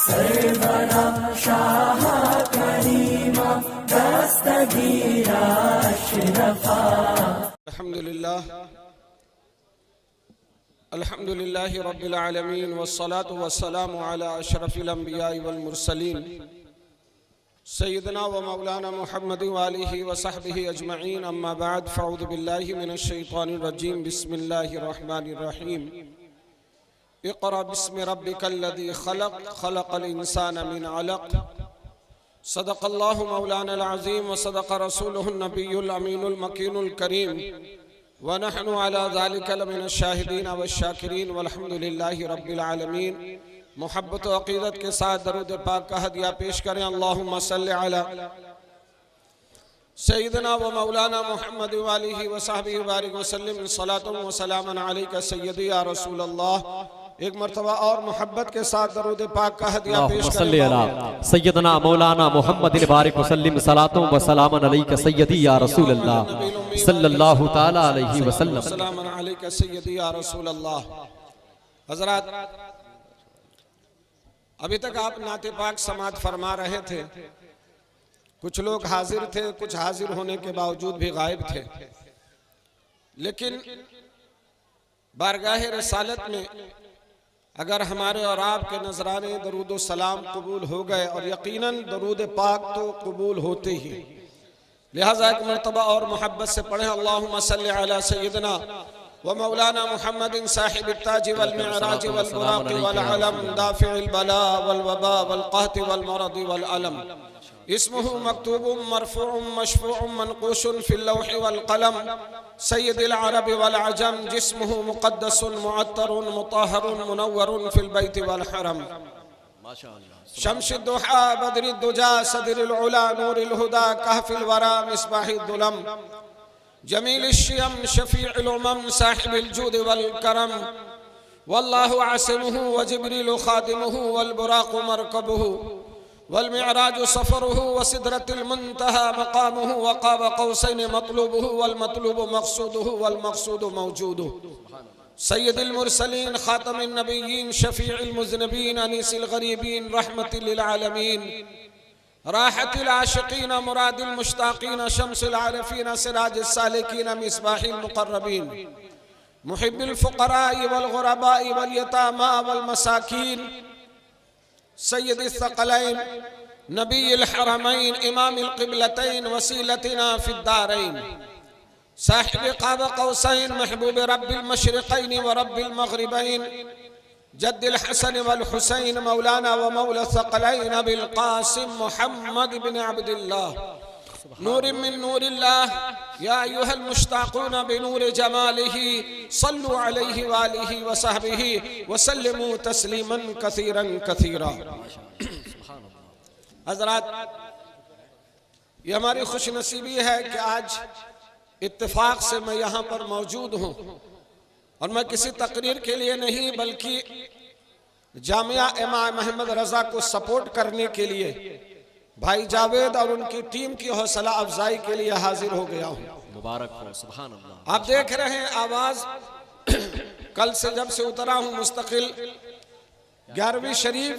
सरवरा शाह करीमा दस्तगीरा अशरफा। अल्हम्दुलिल्लाहि रब्बिल आलमीन वस्सलातु वस्सलामु अला अशरफिल अंबियाइ वल मुरसलीन सय्यदना व मौलाना मुहम्मद व आलिहि व सहबिहि अजमईन, अम्मा बाद, फ़अऊज़ु बिल्लाहि मिनश शैतानिर रजीम, बिस्मिल्लाहिर रहमानिर रहीम। इक़रा बिस्मि रब्बिकल्लज़ी खलक़, खलक़ल इंसाना मिन अलक़। सदक़ल्लाहु मौलानल अज़ीम व सदक़ रसूलुहुन नबियुल अमीनुल मकीनुल करीम व नहनु अला ज़ालिका लमिनश शाहिदीन वश्शाकिरीन वल्हम्दुलिल्लाहि रब्बिल आलमीन। मोहब्बत व अक़ीदत के साथ दरूद पाक का हदिया पेश करें। अल्लाहुम्मा सल्लि अला सय्यदना व मौलाना मुहम्मद व आलिहि व सहबिहि बारिक व सल्लिम सलातुन व सलामन अलैका सय्यदी या रसूल अल्लाह। एक मरतबा और मोहब्बत के साथ दरूद पाक का हदिया पेश करें। सय्यदना मौलाना मुहम्मद बारिक व सल्लिम सलातुन व सलामन अलैका सय्यदी या रसूल अल्लाह सल्लल्लाहु तआला अलैहि वसल्लम। सलामन अलैका सय्यदी या रसूल अल्लाह। हज़रात, अभी तक आप नाते पाक समात फरमा रहे थे। कुछ लोग हाजिर थे, कुछ हाजिर होने के बावजूद भी गायब थे, लेकिन बारगाह रसालत में अगर हमारे और आपके नजराने दरूद व सलाम कबूल हो गए, और यकीनन दरूद पाक तो कबूल होते ही, लिहाजा एक मरतबा और मोहब्बत से पढ़ें। अल्लाहुम्मा सल्लि अला सय्यदना व मौलाना मुहम्मदिन साहिब ताज वल मिअराज वल बुराक़ वल अलम दाफ़िअल बला वल वबा वल क़हत वल मरद वल अलम। इस्मुहु मक्तूबुम मरफ़ूउम मशफ़ूउम मनक़ूशुन फ़िल लौह वल क़लम सय्यदुल अरब वल अजम जिस्मुहु मुक़द्दसुन मुअत्तरुन मुतहहरुन मुनव्वरुन फ़िल बैत वल हरम। माशाअल्लाह। शम्सुद दुहा बदरुद दुजा सदरुल उला नूरुल हुदा कहफ़िल वरा मिसबाहुद दुलम जमील शियम शफीउल उमम साहिबुल जूद वल करम वल्लाहु आसिमुहु व जिब्रील खादिमुहु वल बुराक़ मरकबुहु वल मिअराज सफरुहु व सिदरतुल मुंतहा मकामुहु व क़ाब क़ौसैन मतलूबुहु वल मतलूब मक़सूदुहु वल मक़सूद मौजूदुहु। सय्यदुल मुरसलीन ख़ातमुन नबिय्यीन शफ़ीउल मुज़निबीन अनीसुल ग़रीबीन रहमतुल लिल आलमीन राहतुल आशिक़ीन मुरादुल मुश्ताक़ीन शम्सुल आरिफ़ीन सिराजुस सालिकीन मिसबाहुल मुक़र्रबीन मुहिब्बुल फ़ुक़राइ वल ग़ुरबाइ वल यतामा वल मसाकीन सय्यदुस सक़लैन नबीयुल हरमैन इमामुल क़िबलतैन वसीलतना फ़िद दारैन साहिब क़ाब क़ौसैन महबूब रब्बिल मशरिक़ैन व रब्बिल मग़रिबैन जद्दुल हसन वल हुसैन मौलाना व मौला सक़लैन अबिल क़ासिम मुहम्मद बिन अब्दुल्लाह नूर मिन नूरिल्लाह या अय्युहल मुश्ताक़ून बिनूर जमालिही सल्लु अलैहि व आलिहि व सहबिही व सल्लिमू तस्लीमन कसीरन कसीरा। हज़रात, ये हमारी खुशनसीबी है कि आज इत्तेफाक से मैं यहाँ पर मौजूद हूँ, और मैं किसी तकरीर के लिए नहीं बल्कि जामिया इमाम अहमद रज़ा को सपोर्ट करने के लिए, भाई जावेद और उनकी टीम की हौसला अफजाई के लिए हाजिर हो गया हूँ। मुबारक हो, सुभान अल्लाह। आप देख रहे हैं आवाज कल से जब से उतरा हूँ मुस्तकिल 11वीं शरीफ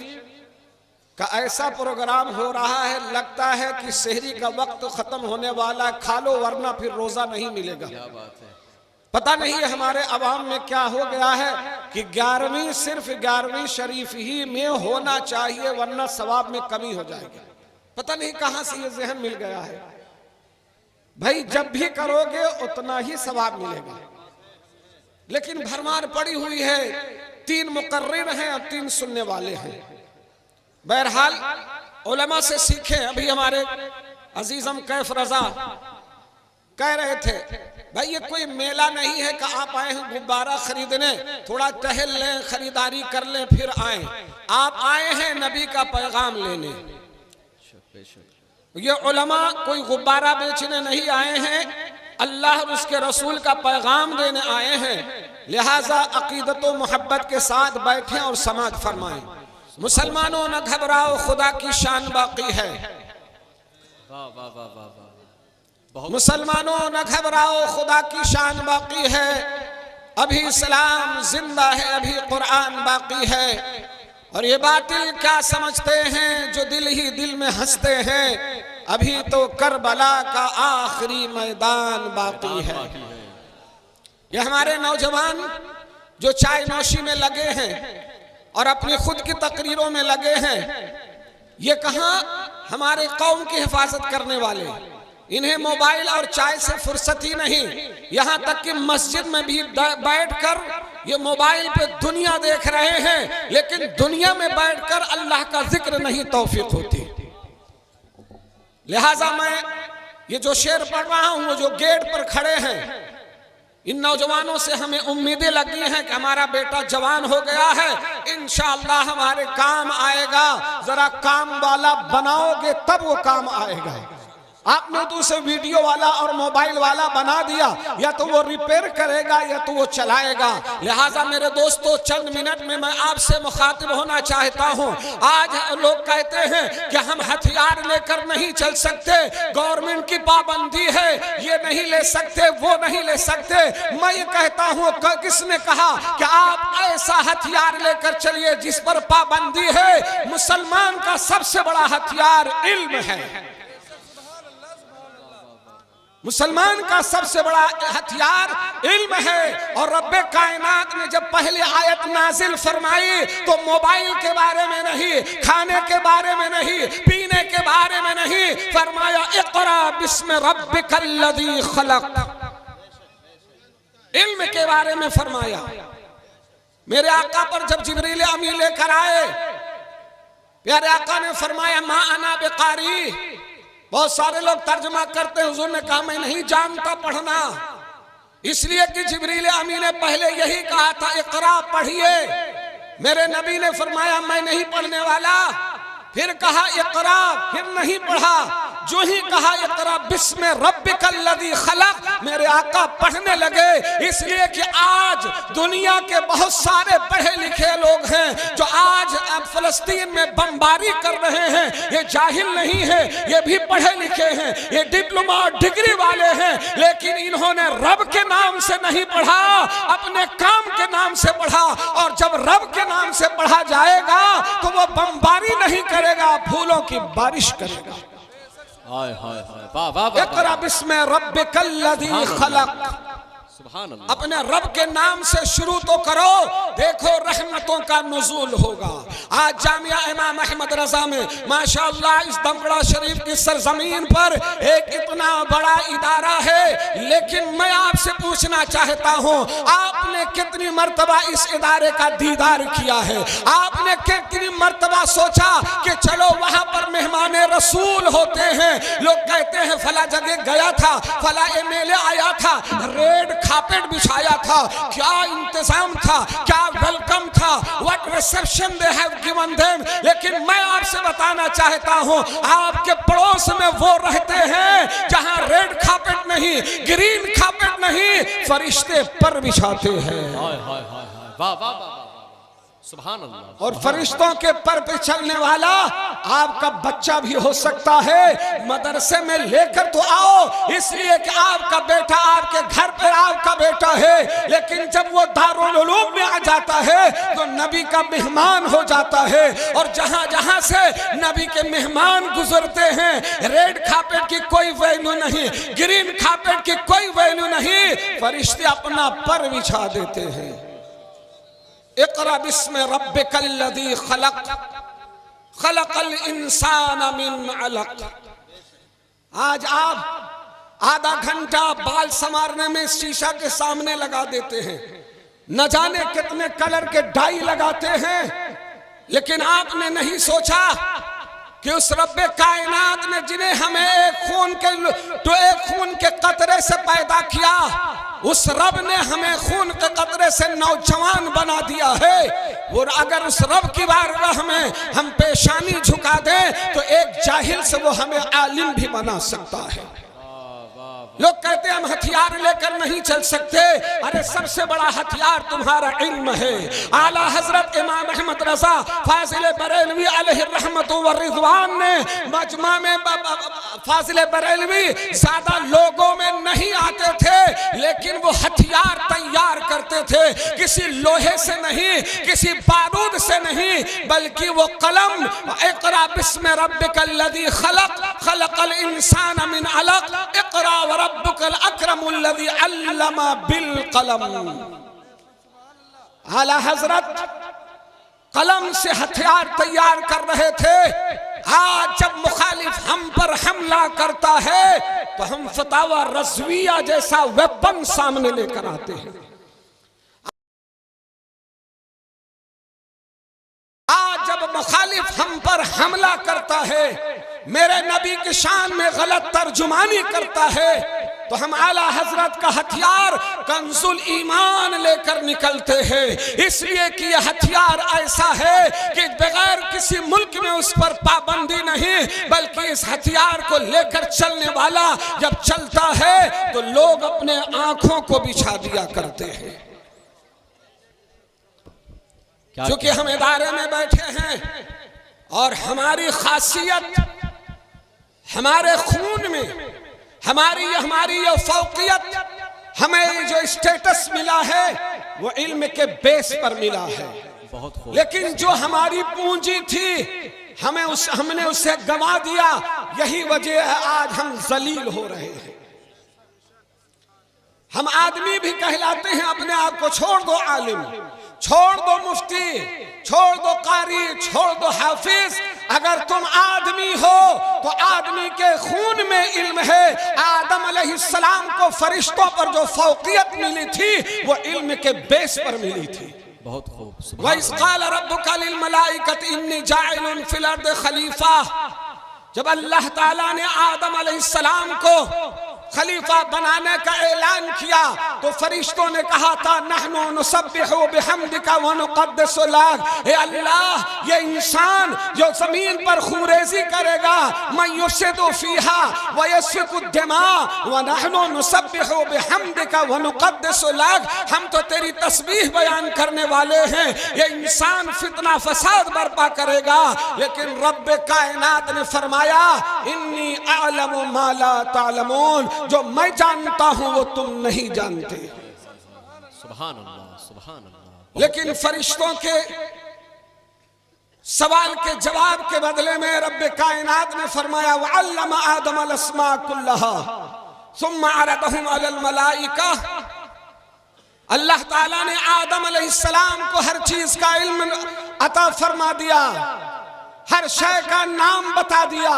का ऐसा प्रोग्राम हो रहा है, लगता है कि सहरी का वक्त खत्म होने वाला, खा लो वरना फिर रोजा नहीं मिलेगा। पता नहीं हमारे अवाम में क्या हो गया है कि 11वीं सिर्फ 11वीं शरीफ ही में होना चाहिए, वरना सवाब में कमी हो जाएगी। पता नहीं कहां से ये जहन मिल गया है। भाई जब भी करोगे उतना ही सवाब मिलेगा, लेकिन भरमार पड़ी हुई है। 3 मुकर्रिर हैं और 3 सुनने वाले हैं। बहरहाल उलमा से सीखें। अभी हमारे अजीजम कैफ रजा कह रहे थे, भाई ये कोई मेला नहीं है कि आप आए हैं गुब्बारा खरीदने, थोड़ा टहल लें, खरीदारी कर लें फिर आए। आप आए हैं नबी का पैगाम लेने। ये उलमा कोई गुब्बारा बेचने नहीं आए हैं, अल्लाह और उसके रसूल का पैगाम देने आए हैं। लिहाजा अकीदत व मोहब्बत के साथ बैठें और समाज फरमाएं। मुसलमानों न घबराओ, खुदा की शान बाकी है। मुसलमानों न घबराओ, खुदा की शान बाकी है। अभी इस्लाम जिंदा है, अभी कुरान बाकी है। और ये बातिल क्या समझते हैं जो दिल ही दिल में हंसते हैं, अभी तो करबला का आखिरी मैदान बाकी है। ये हमारे नौजवान जो चाय नौशी में लगे हैं और अपनी खुद की तकरीरों में लगे हैं, ये कहां हमारे कौम की हिफाजत करने वाले। इन्हें मोबाइल और चाय से फुर्सत ही नहीं, यहां तक कि मस्जिद में भी बैठकर ये मोबाइल पे दुनिया देख रहे हैं, लेकिन दुनिया में बैठकर अल्लाह का जिक्र नहीं तौफीक होती। लिहाजा मैं ये जो शेर पढ़ रहा हूं, वो जो गेट पर खड़े हैं, इन नौजवानों से हमें उम्मीदें लगी हैं कि हमारा बेटा जवान हो गया है, इंशाअल्लाह हमारे काम आएगा। जरा काम वाला बनाओगे तब वो काम आएगा। आपने तो उसे वीडियो वाला और मोबाइल वाला बना दिया, या तो वो रिपेयर करेगा या तो वो चलाएगा। लिहाजा मेरे दोस्तों, चंद मिनट में मैं आपसे मुखातिब होना चाहता हूं। आज लोग कहते हैं कि हम हथियार लेकर नहीं चल सकते, गवर्नमेंट की पाबंदी है, ये नहीं ले सकते, वो नहीं ले सकते। मैं ये कहता हूं, किसने कहा कि आप ऐसा हथियार लेकर चलिए जिस पर पाबंदी है? मुसलमान का सबसे बड़ा हथियार इल्म है। मुसलमान का सबसे बड़ा हथियार इल्म है। और रब्बे कायनात ने जब पहले आयत नाजिल फरमाई तो मोबाइल के बारे में नहीं, खाने के बारे में नहीं, पीने के बारे में नहीं, फरमाया इक़रा बिस्मि रब्बिकल्लज़ी खलक़। इल्म के बारे में फरमाया। मेरे आका पर जब जिब्रील अमीन लेकर आए, प्यारे आका ने फरमाया मा अना बिकारी। बहुत सारे लोग तर्जुमा करते हैं, हुजूर ने कहा मैं नहीं जानता पढ़ना, इसलिए कि जिब्रील अमीन ने पहले यही कहा था इक़रा पढ़िए। मेरे नबी ने फरमाया मैं नहीं पढ़ने वाला, फिर कहा इक़रा, फिर नहीं पढ़ा। जो ही कहा इक़रा बिस्मि रब्बिकल्लज़ी खलक़, मेरे आका पढ़ने लगे। इसलिए कि आज दुनिया के बहुत सारे पढ़े लिखे लोग हैं जो आज फलस्तीन में बमबारी कर रहे हैं। ये जाहिल नहीं है, ये भी पढ़े लिखे हैं, ये डिप्लोमा डिग्री वाले हैं, लेकिन इन्होंने रब के नाम से नहीं पढ़ा, अपने काम के नाम से पढ़ा। और जब रब के नाम से पढ़ा जाएगा तो वो बमबारी नहीं करेगा, फूलों की बारिश करेगा। हाय हाय हाय, वाह वाह वाह। इक़रा बिस्मि रब्बिकल्लज़ी खलक़। अपने रब के नाम से शुरू तो करो, देखो रहमतों का नुज़ूल होगा। आज जामिया इमाम अहमद रज़ा में माशाअल्लाह इस दमकड़ा शरीफ की सरजमीन पर एक इतना बड़ा इदारा है, लेकिन मैं आपसे पूछना चाहता हूँ, आपने कितनी मर्तबा इस इदारे का दीदार किया है? आपने कितनी मर्तबा सोचा कि चलो वहाँ पर मेहमान रसूल होते हैं, लोग कहते हैं फला जगह गया था, फला एमएलए आया था, रेड कार्पेट बिछाया था, क्या इंतजाम था, क्या वेलकम था, what reception they have given them. लेकिन मैं आपसे बताना चाहता हूं, आपके पड़ोस में वो रहते हैं जहां रेड कार्पेट नहीं, ग्रीन कार्पेट नहीं, फरिश्ते पर बिछाते हैं। हाय हाय हाय, वाह वाह वाह, सुभान अल्लाह। और फरिश्तों के पर पे चलने वाला आपका बच्चा भी हो सकता है। मदरसे में लेकर तो आओ, इसलिए कि आपका बेटा आपके घर पर आपका बेटा है, लेकिन जब वो दारुल उलूम में आ जाता है तो नबी का मेहमान हो जाता है। और जहां जहां से नबी के मेहमान गुजरते हैं, रेड कार्पेट की कोई वैल्यू नहीं, ग्रीन कार्पेट की कोई वैल्यू नहीं, फरिश्ते अपना पर बिछा देते हैं। इक़रा बिस्मि रब्बिकल्लज़ी खलक़, खलक़ल इंसान मिन अलक़। आज आप आधा घंटा बाल संवारने में शीशा के सामने लगा देते हैं, न जाने कितने कलर के डाई लगाते हैं, लेकिन आपने नहीं सोचा कि उस रब्बे कायनात ने जिन्हें हमें एक खून के कतरे से पैदा किया, उस रब ने हमें खून के कतरे से नौजवान बना दिया है। वो अगर उस रब की बारगाह में हम पेशानी झुका दें तो एक जाहिल से वो हमें आलिम भी बना सकता है। लोग कहते हैं हम हथियार लेकर नहीं चल सकते। अरे सबसे बड़ा हथियार तुम्हारा इल्म है। आला हजरत इमाम अहमद रजा फाजिल बरेलवी अलैहि रहमत व रिज़वान ने मजमा में फाजिल बरेलवी ज्यादा लोगों में नहीं आते थे, लेकिन वो हथियार तैयार करते थे। किसी लोहे से नहीं, किसी बारूद से नहीं, बल्कि वो कलम, इक़रा बिस्मि रब्बिकल लज़ी खलक़ खलक़ल इंसान मिन अलक़ इक़रा व रब्बुकल अकरमुल लज़ी अल्लमा बिल कलम। आला हजरत कलम से हथियार तैयार कर रहे थे। आज जब मुखालिफ हम पर हमला करता है तो हम फतावा रज़विया जैसा वेपन सामने लेकर आते हैं। आज जब मुखालिफ हम पर हमला करता है, मेरे नबी की शान में गलत तर्जुमानी करता है, तो हम आला हजरत का हथियार कंजुल ईमान लेकर निकलते हैं। इसलिए कि यह हथियार ऐसा है कि बगैर किसी मुल्क में उस पर पाबंदी नहीं, बल्कि इस हथियार को लेकर चलने वाला जब चलता है तो लोग अपने आंखों को बिछा दिया करते हैं। क्योंकि हम इदारे में बैठे हैं और हमारी खासियत, हमारे खून में हमारी ये फौकियत, हमें जो स्टेटस मिला है वो इल्म के बेस पर मिला है। लेकिन जो हमारी पूंजी थी हमने उसे गंवा दिया। यही वजह है आज हम जलील हो रहे हैं। हम आदमी भी कहलाते हैं। अपने आप को छोड़ दो आलिम, छोड़ दो मुफ्ती, छोड़ दो कारी, छोड़ दो हाफिज, अगर तुम आदमी हो तो आदमी के खून में इल्म है। आदम अलैहिस्सलाम को फरिश्तों पर जो फौकियत मिली थी वो इल्म के बेस पर मिली थी। बहुत खूब। वइज़ क़ाल रब्बुका लिल मलाइकति इन्नी जाइलुन फिल अर्दि खलीफा, जब अल्लाह ताला ने आदम अलैहिस्सलाम को खलीफा बनाने का ऐलान किया तो फरिश्तों ने कहा था नहनु नुसब्बिहु बिहम्दिका व नुक़द्दिसु लक। हे अल्लाह, ये इंसान जो जमीन पर खुरेजी करेगा, मन युफ़सिदु फ़ीहा व यस्फ़िकु दिमा व नहनु नुसब्बिहु बिहम्दिका व नुक़द्दिसु लक, हम तो तेरी तस्बीह बयान करने वाले हैं। ये इंसान फितना फसाद बर्पा करेगा, लेकिन रब्बे कायनात ने फरमाया इन्नी अअलमु मा ला तअलमून, जो मैं जानता हूं वो तुम नहीं जानते। सुभान अल्लाह, सुभान अल्लाह। लेकिन फरिश्तों के सवाल के जवाब के बदले में रब्बे कायनात ने फरमाया वअल्लमा आदम अल अस्मा कुल्लहा सुम्मा अरदहुम अलल मलाइका। अल्लाह ताला ने आदम अलैहिस्सलाम को हर चीज का इल्म अता फरमा दिया, हर शय का नाम बता दिया,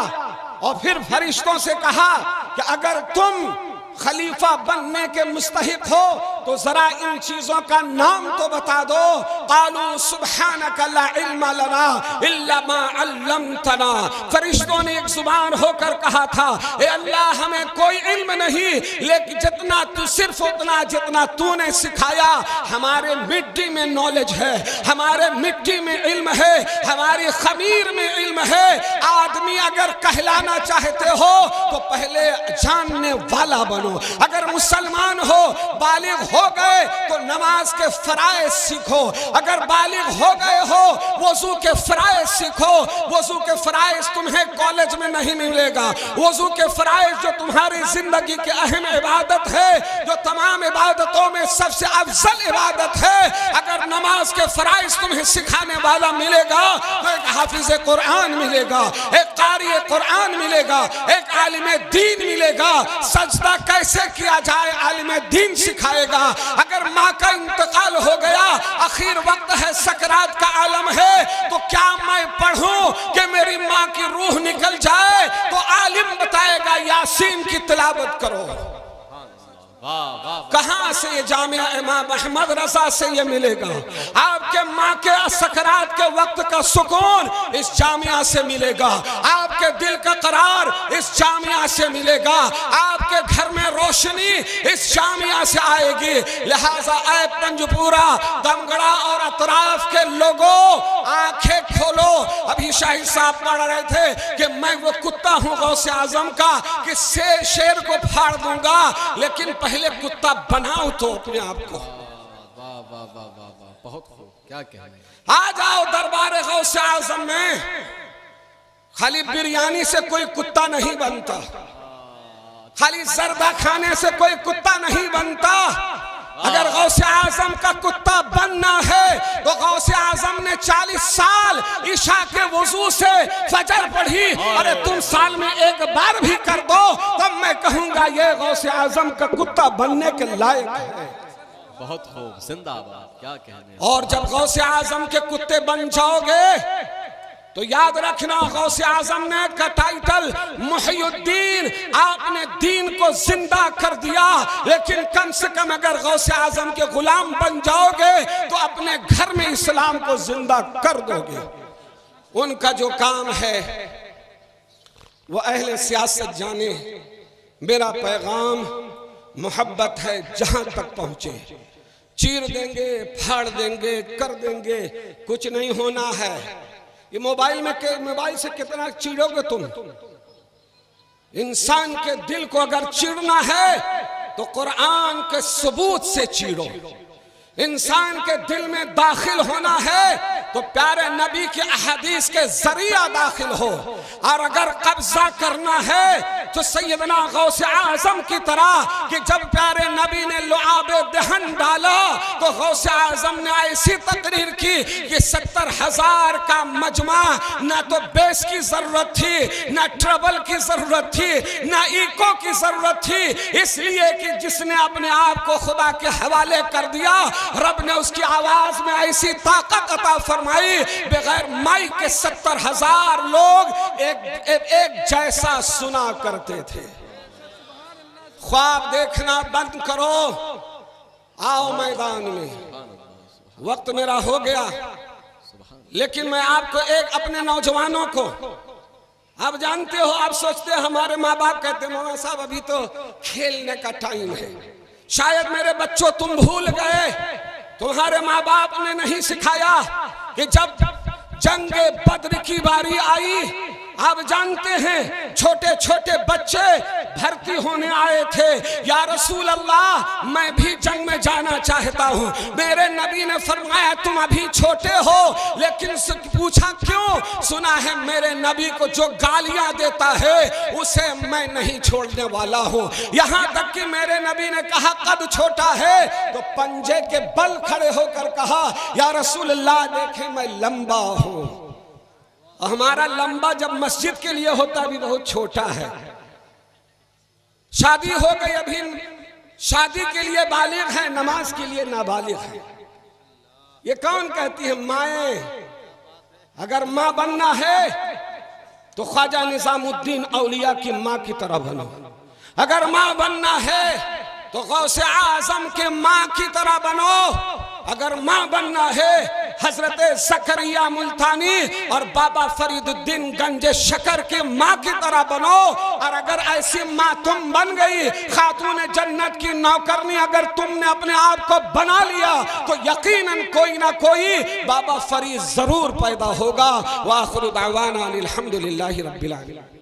और फिर फरिश्तों से कहा कि अगर तुम खलीफा बनने के मुस्तहिक हो तो जरा इन चीजों का नाम तो बता दो। क़ालू सुब्हानका ला इल्मा लना इल्ला मा अल्लमतना। फरिश्तों ने एक जुबान होकर कहा था, ए अल्लाह, हमें कोई इल्म नहीं, लेकिन जितना तू, सिर्फ उतना जितना तूने सिखाया। हमारे मिट्टी में नॉलेज है, हमारे मिट्टी में इल्म है, हमारी खमीर में इल्म है। आदमी अगर कहलाना चाहते हो तो पहले जानने वाला बनो। अगर मुसलमान हो, बालिग हो गए तो नमाज के फराइज सीखो। अगर बालिग हो गए हो, वजू के फराइज सीखो। वजू के फराइज तुम्हें कॉलेज में नहीं मिलेगा। वजू के फराइज जो तुम्हारी जिंदगी की अहम इबादत है, जो तमाम इबादतों में सबसे अफजल इबादत है, अगर नमाज के फराइज तुम्हें सिखाने वाला मिलेगा तो एक हाफिज कुरान मिलेगा, एक कारी कुरान मिलेगा, एक आलिम दीन मिलेगा। सजदा कैसे किया जाए आलिम दीन सिखाएगा। अगर माँ का इंतकाल हो गया, आखिर वक्त है, सकरात का आलम है, तो क्या मैं पढ़ूं कि मेरी माँ की रूह निकल जाए? तो आलिम बताएगा यासीन की तिलावत करो। कहां से ये जामिया इमाम अहमद रजा से ये मिलेगा? आपके माँ के सकरात के वक्त का सुकून इस जामिया से मिलेगा, आपके दिल का करार इस जामिया से मिलेगा, आपके घर में रोशनी इस जामिया से आएगी। लिहाजा ऐ पंजपुरा, दमगड़ा और अतराफ के लोगों, आंखें खोलो। अभी शाहिद साहब पढ़ रहे थे कि मैं वो कुत्ता हूँ गौसे आजम का कि शेर को फाड़ दूंगा, लेकिन पहले कुत्ता बनाओ तो अपने आप को। वाह वाह वाह वाह वाह, बहुत खूब, क्या कहने। आ जाओ दरबार गौसे आजम में, खाली बिरयानी से कोई कुत्ता नहीं बनता, खाली जर्दा खाने से कोई कुत्ता नहीं बनता। अगर गौसे आजम का कुत्ता बनना है तो गौसे आजम ने 40 साल ईशा के वजू से फजर पढ़ी। अरे तुम साल में एक बार भी कर दो तब मैं कहूंगा ये गौसे आजम का कुत्ता बनने के लायक है। बहुत खूब, जिंदाबाद, क्या कहने। और जब गौसे आजम के कुत्ते बन जाओगे तो याद रखना, गौसे आजम ने का टाइटल मुहियुद्दीन, आपने दीन को जिंदा कर दिया, लेकिन कम से कम अगर गौसे आजम के गुलाम बन जाओगे तो अपने घर में इस्लाम को जिंदा कर दोगे। उनका जो काम है वो अहले सियासत जाने। मेरा पैगाम मोहब्बत है, जहां तक पहुंचे चीर देंगे, फाड़ देंगे, कर देंगे, कुछ नहीं होना है। ये मोबाइल से कितना चीरोगे तुम? इंसान के दिल को अगर चीरना है तो कुरान के सबूत से चीरो। इंसान के दिल में दाखिल होना है तो प्यारे नबी के अहदीस के जरिया दाखिल हो, और अगर कब्जा करना है तो सैयदना गौसे आजम की तरह कि जब प्यारे नबी ने लुआबे दहन डाला तो गौसे आजम ने ऐसी तकरीर की कि 70,000 का मजमा, ना तो बेस की जरूरत थी, ना ट्रबल की जरूरत थी, ना इको की जरूरत थी, इसलिए कि जिसने अपने आप को खुदा के हवाले कर दिया, रब ने उसकी आवाज में ऐसी ताकत अता फरमाई, बगैर माइक के 70,000 लोग एक जैसा सुना करते थे। ख्वाब देखना बंद करो, आओ मैदान में। वक्त मेरा हो गया, लेकिन मैं आपको अपने नौजवानों को, आप जानते हो, आप सोचते हैं हमारे माँ बाप कहते हैं मौलाना साहब अभी तो खेलने का टाइम है। शायद मेरे बच्चों तुम भूल गए, तुम्हारे माँ बाप ने नहीं सिखाया कि जब जंगे बद्र की बारी आई, आप जानते हैं छोटे छोटे बच्चे भर्ती होने आए थे, या रसूल अल्लाह मैं भी जंग में जाना चाहता हूँ। मेरे नबी ने फरमाया तुम अभी छोटे हो, लेकिन पूछा क्यों? सुना है मेरे नबी को जो गालियां देता है उसे मैं नहीं छोड़ने वाला हूँ। यहाँ तक कि मेरे नबी ने कहा कद छोटा है तो पंजे के बल खड़े होकर कहा या रसूल अल्लाह देखे मैं लंबा हूँ। हमारा लंबा जब मस्जिद के लिए होता भी बहुत छोटा है। शादी हो गई, अभी शादी के लिए बालिग है, नमाज के लिए नाबालिग है। ये कौन कहती है माए? अगर माँ बनना है तो ख्वाजा निजामुद्दीन औलिया की माँ की तरह बनो। अगर माँ बनना है तो गौसे आजम के माँ की तरह बनो। अगर माँ बनना है हजरत ज़करिया मुल्तानी और बाबा फरीदुद्दीन गंज शकर के माँ की तरह बनो। और अगर ऐसी माँ तुम बन गई, खातून जन्नत की नौकरनी अगर तुमने अपने आप को बना लिया तो यकीनन कोई ना कोई बाबा फरीद जरूर पैदा होगा। व आखिरु दावाना अनिल हम्दुलिल्लाहि रब्बिल आलमीन।